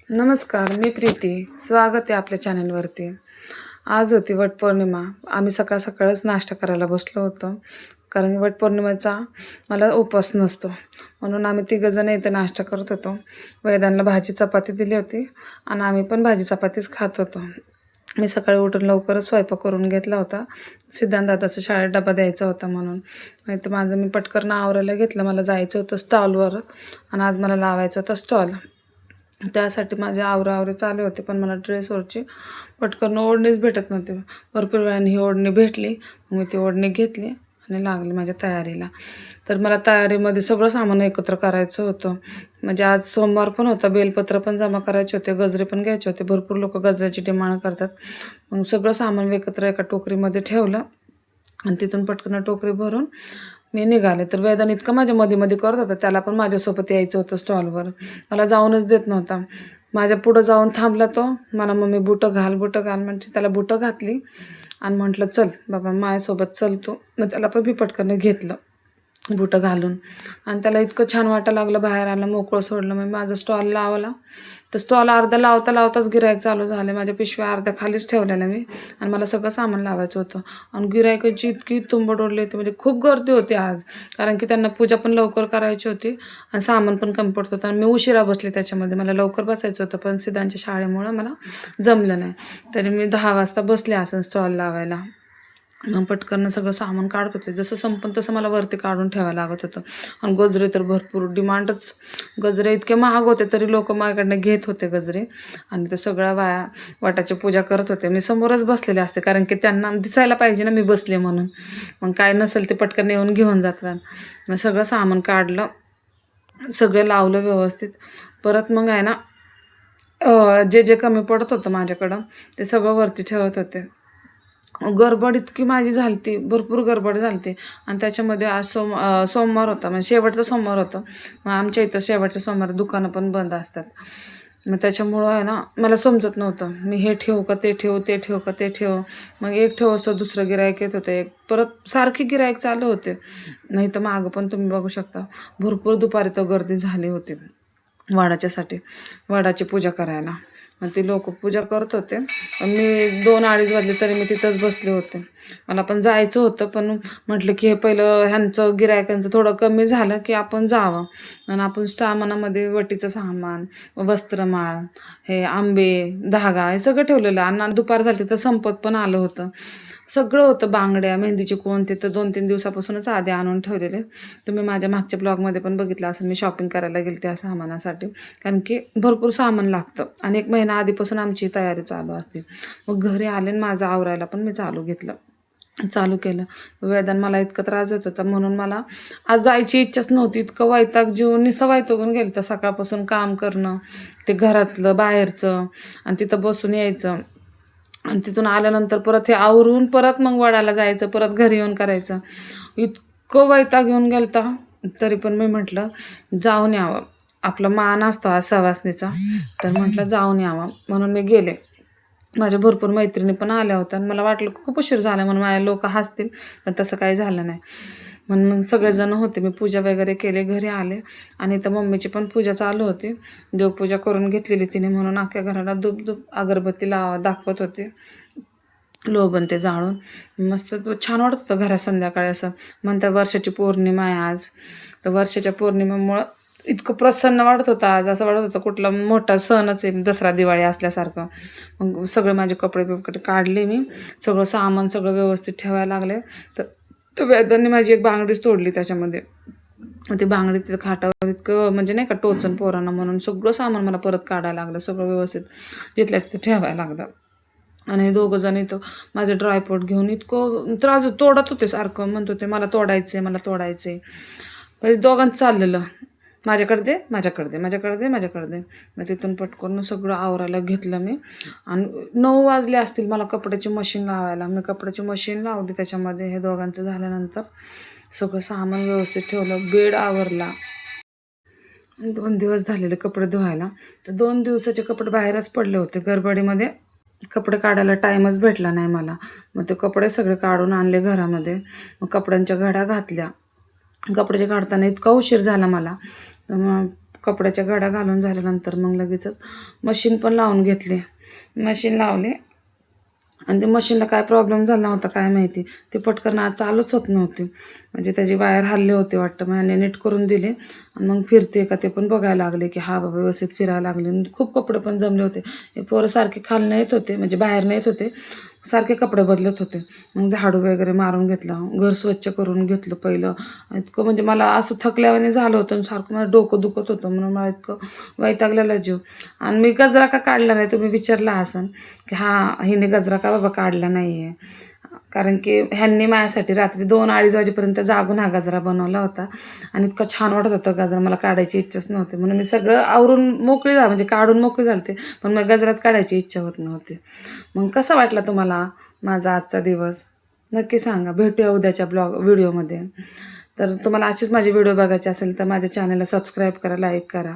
नमस्कार, मी प्रीती. स्वागत आहे आपल्या चॅनलवरती. आज होती वटपौर्णिमा. आम्ही सकाळच नाश्ता करायला बसलो होतो, कारण वटपौर्णिमेचा मला उपवास नसतो, म्हणून आम्ही तिघंजण इथे नाश्ता करत होतो. वेदांना भाजी चपाती दिली होती आणि आम्ही पण भाजी चपातीच खात होतो. मी सकाळी उठून लवकरच स्वयंपाक करून घेतला होता. सिद्धांत दादाचा शाळेत डबा द्यायचा होता म्हणून. नाही तर माझं मी पटकन आवरायला घेतलं. मला जायचं होतं स्टॉलवर आणि आज मला लावायचं होतं स्टॉल. त्यासाठी माझे आवरावरे चालू होते, पण मला ड्रेसवरची पटकन ओढणीच भेटत नव्हती. भरपूर वेळाने ही ओढणी भेटली, मग मी ती ओढणी घेतली आणि लागली माझ्या तयारीला. तर मला तयारीमध्ये सगळं सामान एकत्र करायचं होतं. म्हणजे आज सोमवार पण होता, बेलपत्र पण जमा करायचे होते, गजरे पण घ्यायचे होते. भरपूर लोक गजऱ्याची डिमांड करतात. मग सगळं सामान एकत्र एका टोकरीमध्ये ठेवलं आणि तिथून पटकन टोकरी भरून मी निघाले. तर वेदान इतकं माझ्या मध्ये करत होता, त्याला पण माझ्यासोबत यायचं होतं स्टॉलवर. मला जाऊनच देत नव्हता. माझ्या पुढं जाऊन थांबला तो. मला मम्मी बुटं घाल म्हणजे त्याला बुटं घातली आणि म्हटलं चल बाबा माझ्यासोबत चल तू. मग त्याला पण मी पटकन घेतलं बुटं घालून आणि त्याला इतकं छान वाटायला लागलं. बाहेर आलं, मोकळं सोडलं. मग माझा स्टॉल लावला. तर स्टॉल अर्धा लावताच गिरायक चालू झाले. माझ्या पिशव्या अर्ध्या खालीच ठेवलेल्या मी आणि मला सगळं सामान लावायचं होतं. आणि गिरायकाची इतकी तुंबड ओढली होती, म्हणजे खूप गर्दी होती आज, कारण की त्यांना पूजा पण लवकर करायची होती आणि सामान पण कमी पडत होतं. आणि मी उशिरा बसले त्याच्यामध्ये. मला लवकर बसायचं होतं, पण सिद्धांच्या शाळेमुळं मला जमलं नाही. तरी मी 10 वाजता बसले असं स्टॉल लावायला. मग पटकन सगळं सामान काढत होते. जसं संपन तसं मला वरती काढून ठेवायला लागत होतं. आणि गजरे तर भरपूर डिमांडच. गजरे इतके महाग होते तरी लोक माझ्याकडनं घेत होते गजरे. आणि ते सगळ्या बाया वटाची पूजा करत होते. मी समोरच बसलेले असते, कारण की त्यांना दिसायला पाहिजे ना मी बसले म्हणून. मग काय नसेल ते पटकन येऊन घेऊन जातात. मग सगळं सामान काढलं, सगळं लावलं व्यवस्थित. परत मग आहे ना जे कमी पडत होतं माझ्याकडं ते सगळं वरती ठेवत होते. गडबड इतकी माझी झाली ती, भरपूर गडबड झाली ती. आणि त्याच्यामध्ये आज सोमवार होता, म्हणजे शेवटचा सोमवार होता. मग आमच्या इथं शेवटच्या सोमवार दुकानं पण बंद असतात. मग त्याच्यामुळं आहे ना मला समजत नव्हतं, मी हे ठेवू का ते ठेवू, ते ठेवू का ते ठेवू. मग एक ठेवस तर दुसरं गिरायक येत होतं, एक परत सारखी गिरायक चालू होते. नाही तर मागं पण तुम्ही बघू शकता भरपूर दुपारी तर गर्दी झाली होती वडाची पूजा करायला. मग ते लोक पूजा करत होते. मी 2-2:30 वाजले तरी मी तिथंच बसले होते. मला पण जायचं होतं, पण म्हटलं की हे पहिलं ह्यांचं गिरायकांचं थोडं कमी झालं की आपण जावं. आणि आपण सामानामध्ये वटीचं सामान, वस्त्रमाळ, हे आंबे, धागा हे सगळं ठेवलेलं. आणि दुपार झाली तर संपत पण आलं होतं. सगळं होतं. बांगड्या, मेहंदीची कोण ते तर 2-3 दिवसापासूनच आधी आणून ठेवलेले. तुम्ही माझ्या मागच्या ब्लॉगमध्ये पण बघितलं असं मी शॉपिंग करायला गेले त्या सामानासाठी, कारण की भरपूर सामान लागतं आणि 1 महिना आधीपासून आमची तयारी चालू असते. मग घरी आले आणि माझं आवरायला पण मी चालू केलं. वेदान मला इतकं त्रास देत होता, म्हणून मला आज जायची इच्छाच नव्हती. इतकं नुसतं वैतागून गेलं तर सकाळपासून काम करणं, ते घरातलं बाहेरचं आणि तिथं बसून यायचं. आणि तिथून आल्यानंतर परत हे आवरून परत मग वडाला जायचं, परत घरी येऊन करायचं. इतकं वैताग घेऊन गेलता. तरी पण मी म्हटलं जाऊन यावं, आपला मान असतो आज सवासणीचा, तर म्हटलं जाऊन यावं म्हणून मी गेले. माझ्या भरपूर मैत्रिणी पण आल्या होत्या आणि मला वाटलं खूप उशीर झाला म्हणून माझ्या लोक हसतील, पण तसं काही झालं नाही. म्हणून सगळेजण होते. मी पूजा वगैरे केले, घरी आले आणि इथं मम्मीची पण पूजा चालू होती. देवपूजा करून घेतलेली तिने, म्हणून अख्ख्या घराला धूप अगरबत्ती दाखवत होते, लोबन ते जाळून. मस्त छान वाटत होतं घरात संध्याकाळी. असं म्हणतात वर्षाची पौर्णिमा आहे आज, तर वर्षाच्या पौर्णिमेमुळं इतकं प्रसन्न वाटत होतं आज. असं वाटत होतं कुठला मोठा सणच आहे, दसरा दिवाळी असल्यासारखं. मग सगळे माझे कपडे काढले, मी सगळं सामान सगळं व्यवस्थित ठेवायला लागले. तर वेदांनी माझी एक बांगडीच तोडली त्याच्यामध्ये. मग ती बांगडी तिथं खाटावर इतकं म्हणजे नाही का टोचन पोरांना, म्हणून सगळं सामान मला परत काढायला लागलं, सगळं व्यवस्थित तिथल्या तिथं ठेवायला लागलं. आणि 2 जण इथं माझं ड्रायफ्रूट घेऊन इतकं त्रास तोडत होते, सारखं म्हणत होते मला तोडायचे. म्हणजे दोघांचं चाललेलं माझ्याकडे दे. मग तिथून पटकन सगळं आवरायला घेतलं मी. आणि 9 वाजले असतील मला कपड्याची मशीन लावायला. मी कपड्याची मशीन लावली त्याच्यामध्ये. हे दोघांचं झाल्यानंतर सगळं सामान व्यवस्थित ठेवलं, बेड आवरला. 2 दिवस झालेले कपडे धुवायला, तर 2 दिवसाचे कपडे बाहेरच पडले होते. गडबडीमध्ये कपडे काढायला टाईमच भेटला नाही मला. मग ते कपडे सगळे काढून आणले घरामध्ये. मग कपड्यांच्या घड्या घातल्या. कपड्याचे काढताना इतका उशीर झाला मला, तर मग कपड्याच्या घड्या घालून झाल्यानंतर मग लगेचच मशीन पण लावून घेतली. मशीन लावली आणि ते मशीनला काय प्रॉब्लेम झाला नव्हता काय माहिती, ती पटकन चालूच होत नव्हती. म्हणजे त्याची वायर हल्ली होती वाटतं. मग याने नीट करून दिली आणि मग फिरते का ते पण बघायला लागले की हा बाबा व्यवस्थित फिरायला लागले. खूप कपडे पण जमले होते. हे पोरं सारखे खालनं येत होते, म्हणजे बाहेर येत होते, सारखे कपडे बदलत होते. मग झाडू वगैरे मारून घेतलं, घर स्वच्छ करून घेतलं पहिलं. इतकं म्हणजे मला असं थकल्यावाने झालं होतं आणि सारखं मला डोकं दुखत होतं, म्हणून मला इतकं वैतागलेला जीव. आणि मी गजरा का काढला नाही तुम्ही विचारला असन की हिने गजरा का बाबा काढला नाही आहे. कारण की ह्यांनी माझ्यासाठी रात्री 2-2:30 वाजेपर्यंत जागून हा गजरा बनवला होता आणि इतकं छान वाटत होतं गजरा. मला काढायची इच्छाच नव्हती, म्हणून मी सगळं आवरून मोकळी झाली, म्हणजे काढून मोकळी झालते, पण मग गजराच काढायची इच्छा होत नव्हती. मग कसा वाटला तुम्हाला माझा आजचा दिवस नक्की सांगा. भेटूया उद्याच्या व्हिडिओमध्ये. तर तुम्हाला अशीच माझे व्हिडिओ बघायचे असेल तर माझ्या चॅनलला सबस्क्राईब करा, लाईक करा.